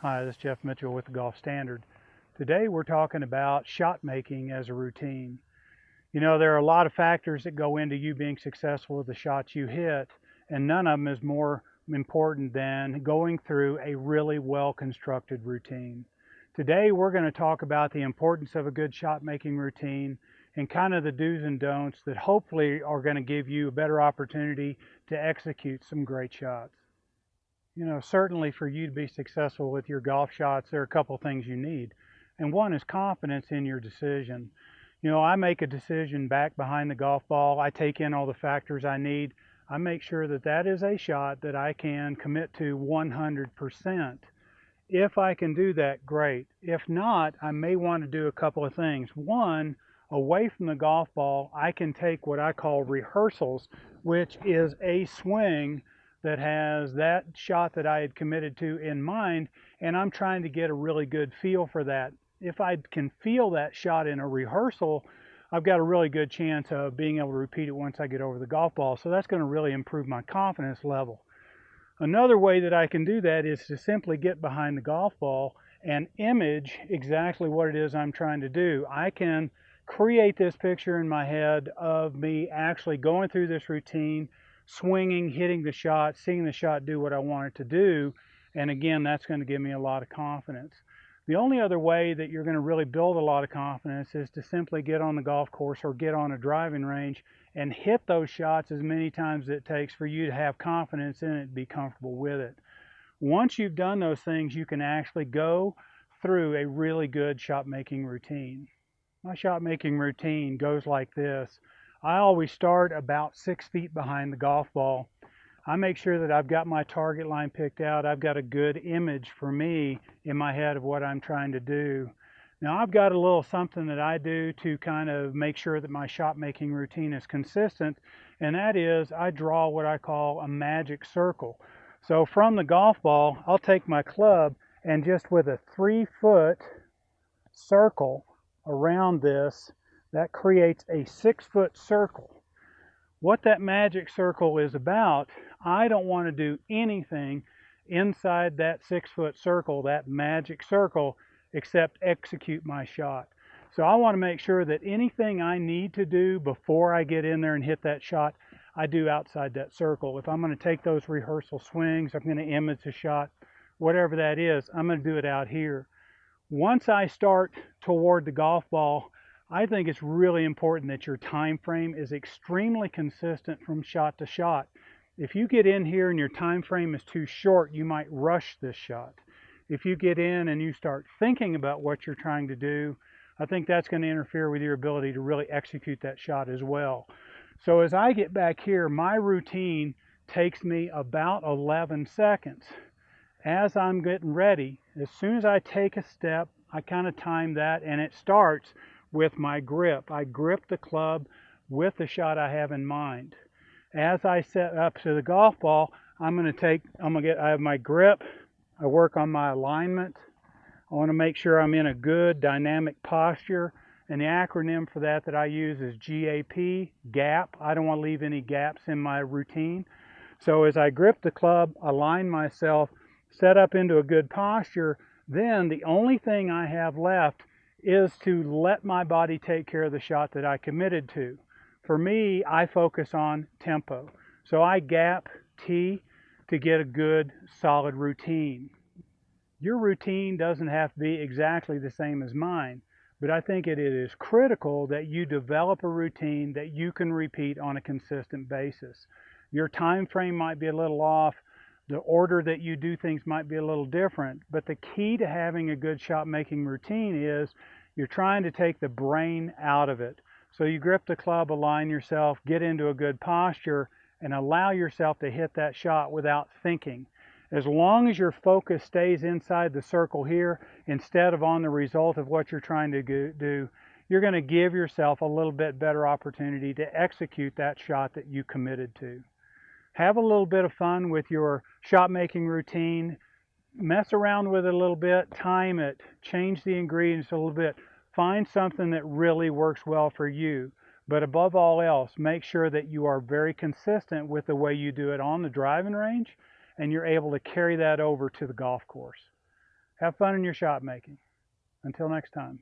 Hi, this is Jeff Mitchell with the Golf Standard. Today we're talking about shot making as a routine. You know, there are a lot of factors that go into you being successful with the shots you hit, and none of them is more important than going through a really well-constructed routine. Today we're going to talk about the importance of a good shot making routine and kind of the do's and don'ts that hopefully are going to give you a better opportunity to execute some great shots. You know, certainly for you to be successful with your golf shots, there are a couple things you need. And one is confidence in your decision. You know, I make a decision back behind the golf ball. I take in all the factors I need. I make sure that that is a shot that I can commit to 100%. If I can do that, great. If not, I may want to do a couple of things. One, away from the golf ball, I can take what I call rehearsals, which is a swing that has that shot that I had committed to in mind, and I'm trying to get a really good feel for that. If I can feel that shot in a rehearsal, I've got a really good chance of being able to repeat it once I get over the golf ball. So that's going to really improve my confidence level. Another way that I can do that is to simply get behind the golf ball and image exactly what it is I'm trying to do. I can create this picture in my head of me actually going through this routine, swinging, hitting the shot, seeing the shot do what I want it to do. And again, that's going to give me a lot of confidence. The only other way that you're going to really build a lot of confidence is to simply get on the golf course or get on a driving range and hit those shots as many times as it takes for you to have confidence in it and be comfortable with it. Once you've done those things, you can actually go through a really good shot making routine. My shot making routine goes like this. I always start about 6 feet behind the golf ball. I make sure that I've got my target line picked out. I've got a good image for me in my head of what I'm trying to do. Now I've got a little something that I do to kind of make sure that my shot making routine is consistent, and that is I draw what I call a magic circle. So from the golf ball, I'll take my club and just with a 3-foot circle around this, that creates a 6-foot circle. What that magic circle is about, I don't want to do anything inside that 6-foot circle, that magic circle, except execute my shot. So I want to make sure that anything I need to do before I get in there and hit that shot, I do outside that circle. If I'm going to take those rehearsal swings, I'm going to image the shot, whatever that is, I'm going to do it out here. Once I start toward the golf ball, I think it's really important that your time frame is extremely consistent from shot to shot. If you get in here and your time frame is too short, you might rush this shot. If you get in and you start thinking about what you're trying to do, I think that's going to interfere with your ability to really execute that shot as well. So as I get back here, my routine takes me about 11 seconds. As I'm getting ready, as soon as I take a step, I kind of time that, and it starts with my grip. I grip the club with the shot I have in mind. As I set up to the golf ball, I have my grip, I work on my alignment. I want to make sure I'm in a good dynamic posture, and the acronym for that I use is GAP, gap. I don't want to leave any gaps in my routine. So as I grip the club, align myself, set up into a good posture, then the only thing I have left is to let my body take care of the shot that I committed to. For me, I focus on tempo. So I gap tee to get a good solid routine. Your routine doesn't have to be exactly the same as mine, but I think it is critical that you develop a routine that you can repeat on a consistent basis. Your time frame might be a little off. The order that you do things might be a little different, but the key to having a good shot making routine is you're trying to take the brain out of it. So you grip the club, align yourself, get into a good posture, and allow yourself to hit that shot without thinking. As long as your focus stays inside the circle here instead of on the result of what you're trying to do, you're going to give yourself a little bit better opportunity to execute that shot that you committed to. Have a little bit of fun with your shot making routine. Mess around with it a little bit, time it, change the ingredients a little bit. Find something that really works well for you. But above all else, make sure that you are very consistent with the way you do it on the driving range, and you're able to carry that over to the golf course. Have fun in your shot making. Until next time.